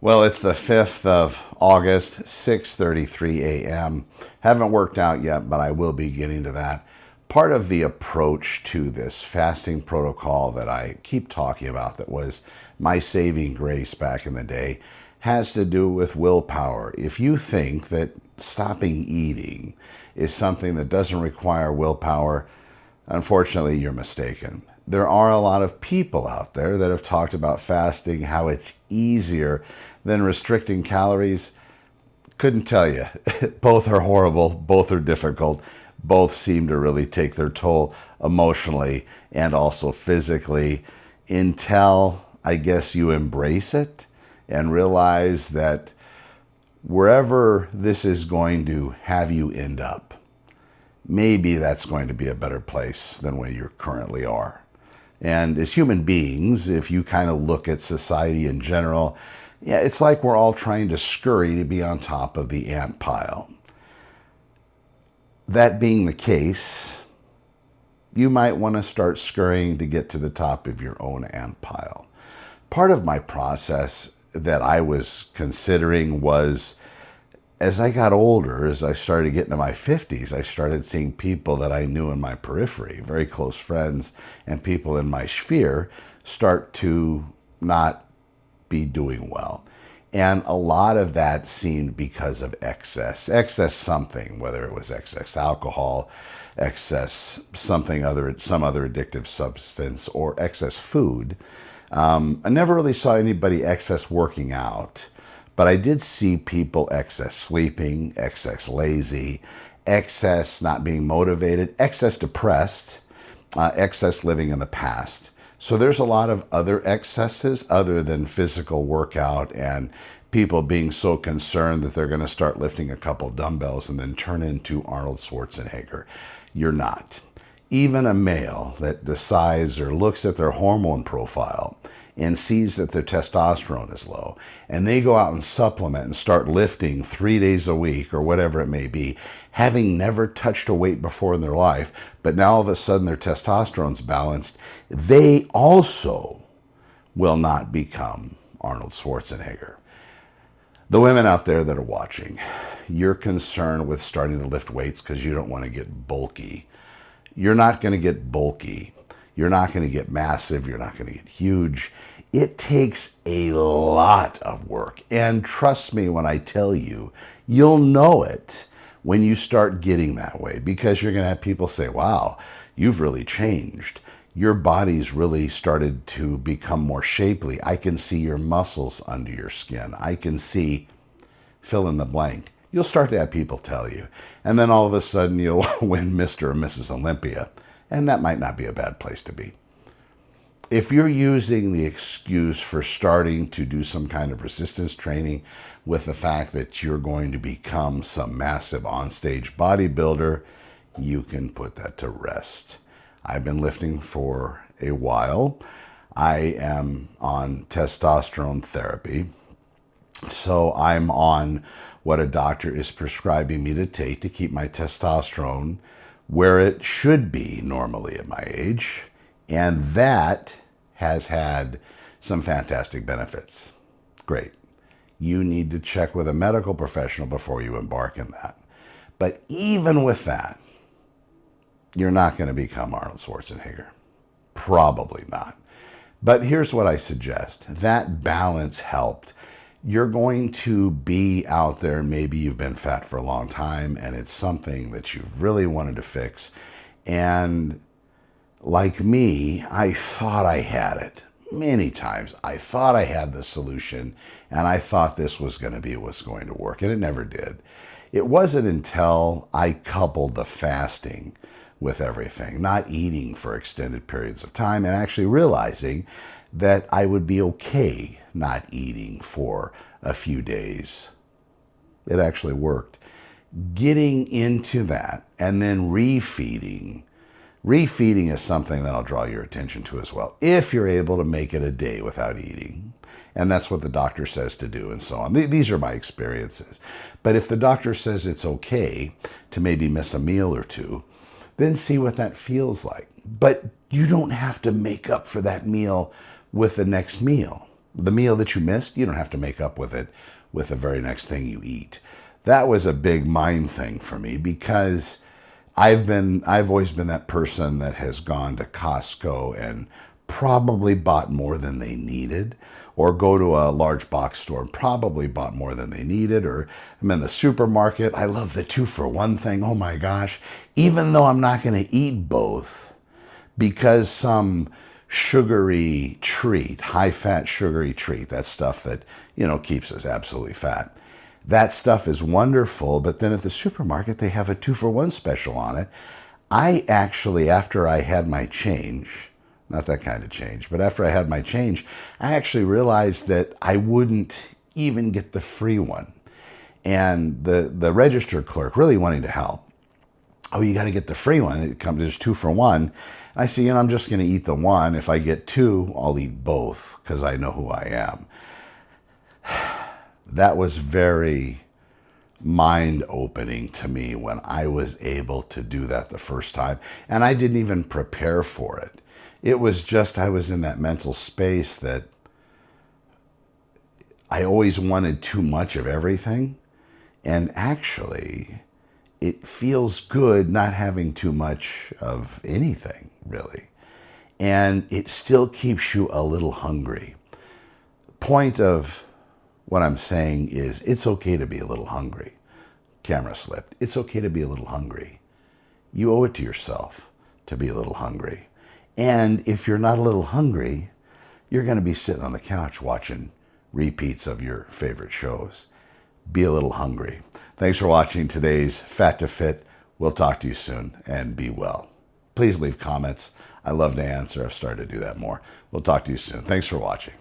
Well, it's the 5th of August, 6:33 a.m. Haven't worked out yet, but I will be getting to that. Part of the approach to this fasting protocol that I keep talking about, that was my saving grace back in the day, has to do with willpower. If you think that stopping eating is something that doesn't require willpower, unfortunately, you're mistaken. There are a lot of people out there that have talked about fasting, how it's easier than restricting calories. Couldn't tell you. Both are horrible, both are difficult, both seem to really take their toll emotionally and also physically, until I guess you embrace it and realize that wherever this is going to have you end up, maybe that's going to be a better place than where you currently are. And as human beings, if you kind of look at society in general, yeah, it's like we're all trying to scurry to be on top of the ant pile. That being the case, you might want to start scurrying to get to the top of your own ant pile. Part of my process that I was considering was, as I got older, as I started getting to my 50s, I started seeing people that I knew in my periphery, very close friends, and people in my sphere start to not be doing well. And a lot of that seemed because of excess something, whether it was excess alcohol, excess something other, some other addictive substance, or excess food. I never really saw anybody excess working out, but I did see people excess sleeping, excess lazy, excess not being motivated, excess depressed, excess living in the past. So there's a lot of other excesses other than physical workout and people being so concerned that they're going to start lifting a couple dumbbells and then turn into Arnold Schwarzenegger. You're not. Even a male that decides or looks at their hormone profile and sees that their testosterone is low, and they go out and supplement and start lifting 3 days a week or whatever it may be, having never touched a weight before in their life, but now all of a sudden their testosterone's balanced, they also will not become Arnold Schwarzenegger. The women out there that are watching, you're concerned with starting to lift weights because you don't want to get bulky. You're not going to get bulky. You're not going to get massive. You're not going to get huge. It takes a lot of work. And trust me when I tell you, you'll know it when you start getting that way, because you're going to have people say, wow, you've really changed. Your body's really started to become more shapely. I can see your muscles under your skin. I can see, fill in the blank. You'll start to have people tell you. And then all of a sudden you'll win Mr. or Mrs. Olympia. And that might not be a bad place to be. If you're using the excuse for starting to do some kind of resistance training with the fact that you're going to become some massive onstage bodybuilder, you can put that to rest. I've been lifting for a while. I am on testosterone therapy. So I'm on what a doctor is prescribing me to take to keep my testosterone where it should be normally at my age. And that has had some fantastic benefits. Great. You need to check with a medical professional before you embark in that. But even with that, you're not going to become Arnold Schwarzenegger. Probably not. But here's what I suggest. That balance helped. You're going to be out there, maybe you've been fat for a long time and it's something that you've really wanted to fix. And like me, I thought I had it. Many times I thought I had the solution and I thought this was going to be what's going to work, and it never did. It wasn't until I coupled the fasting with everything, not eating for extended periods of time, and actually realizing that I would be okay not eating for a few days. It actually worked. Getting into that and then refeeding. Refeeding is something that I'll draw your attention to as well, if you're able to make it a day without eating. And that's what the doctor says to do and so on. These are my experiences. But if the doctor says it's okay to maybe miss a meal or two, then see what that feels like. But you don't have to make up for that meal with the next meal. The meal that you missed, you don't have to make up with it with the very next thing you eat. That was a big mind thing for me because I've always been that person that has gone to Costco and probably bought more than they needed, or go to a large box store and probably bought more than they needed, or I'm in the supermarket. I love the 2-for-1 thing. Oh my gosh. Even though I'm not going to eat both because some sugary treat, high fat sugary treat, that stuff that, keeps us absolutely fat. That stuff is wonderful, but then at the supermarket, they have a 2-for-1 special on it. I actually, after I had my change, not that kind of change, but after I had my change, I actually realized that I wouldn't even get the free one. And the register clerk, really wanting to help, oh, you got to get the free one. There's 2-for-1. I say, I'm just going to eat the one. If I get two, I'll eat both because I know who I am. That was very mind-opening to me when I was able to do that the first time. And I didn't even prepare for it. It was just, I was in that mental space that I always wanted too much of everything. And actually, it feels good not having too much of anything, really. And it still keeps you a little hungry. Point of what I'm saying is it's okay to be a little hungry. Camera slipped. It's okay to be a little hungry. You owe it to yourself to be a little hungry. And if you're not a little hungry, you're going to be sitting on the couch watching repeats of your favorite shows. Be a little hungry. Thanks for watching today's Fat to Fit. We'll talk to you soon, and be well. Please leave comments. I love to answer. I've started to do that more. We'll talk to you soon. Thanks for watching.